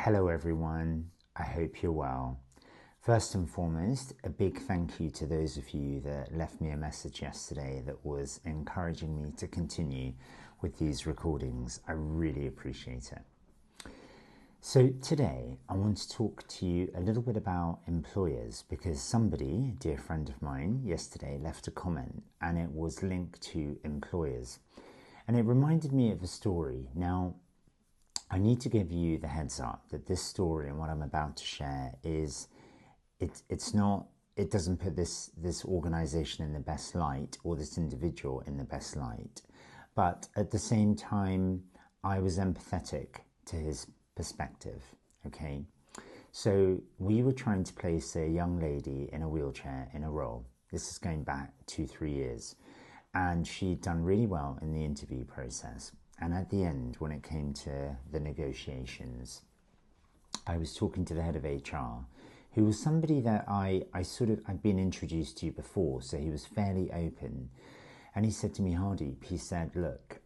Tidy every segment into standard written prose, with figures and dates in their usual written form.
Hello everyone, I hope you're well. First and foremost, a big thank you to those of you that left me a message yesterday that was encouraging me to continue with these recordings. I really appreciate it. So today I want to talk to you a little bit about employers because somebody, a dear friend of mine, yesterday left a comment and it was linked to employers. And it reminded me of a story. Now, I need to give you the heads up that this story and what I'm about to share is, it doesn't put this organization in the best light or this individual in the best light. But at the same time, I was empathetic to his perspective, okay? So we were trying to place a young lady in a wheelchair in a role. This is going back 2-3 years. And she'd done really well in the interview process. And at the end, when it came to the negotiations, I was talking to the head of HR, who was somebody that I'd been introduced to before, so he was fairly open. And he said to me, Hardeep, he said, look,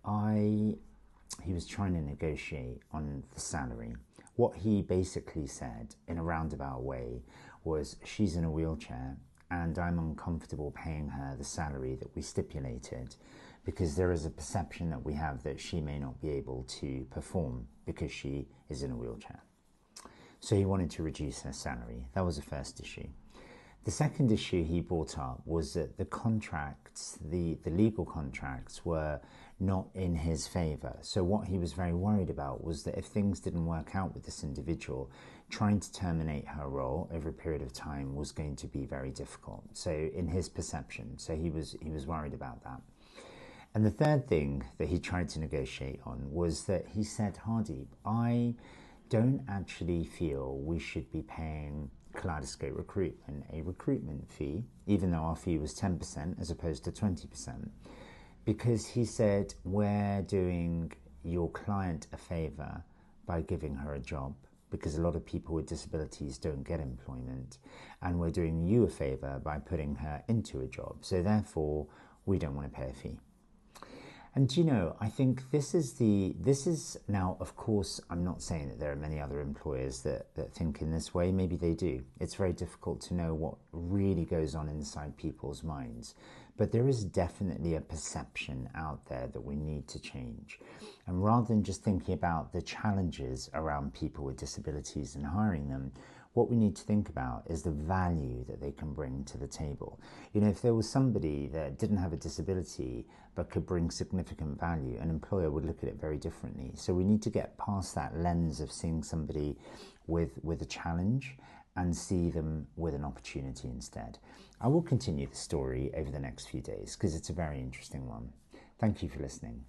he was trying to negotiate on the salary. What he basically said in a roundabout way was, she's in a wheelchair and I'm uncomfortable paying her the salary that we stipulated because there is a perception that we have that she may not be able to perform because she is in a wheelchair. So he wanted to reduce her salary. That was the first issue. The second issue he brought up was that the contracts, the legal contracts, were not in his favour. So what he was very worried about was that if things didn't work out with this individual, trying to terminate her role over a period of time was going to be very difficult. So in his perception, so he was worried about that. And the third thing that he tried to negotiate on was that he said, Hardeep, I don't actually feel we should be paying Kaleidoscope Recruitment a recruitment fee, even though our fee was 10% as opposed to 20%, because he said, we're doing your client a favour by giving her a job, because a lot of people with disabilities don't get employment, and we're doing you a favour by putting her into a job, so therefore we don't want to pay a fee. And you know, I think this is now, of course, I'm not saying that there are many other employers that think in this way. Maybe they do. It's very difficult to know what really goes on inside people's minds. But there is definitely a perception out there that we need to change. And rather than just thinking about the challenges around people with disabilities and hiring them, what we need to think about is the value that they can bring to the table. You know, if there was somebody that didn't have a disability but could bring significant value, an employer would look at it very differently. So we need to get past that lens of seeing somebody with a challenge and see them with an opportunity instead. I will continue the story over the next few days because it's a very interesting one. Thank you for listening.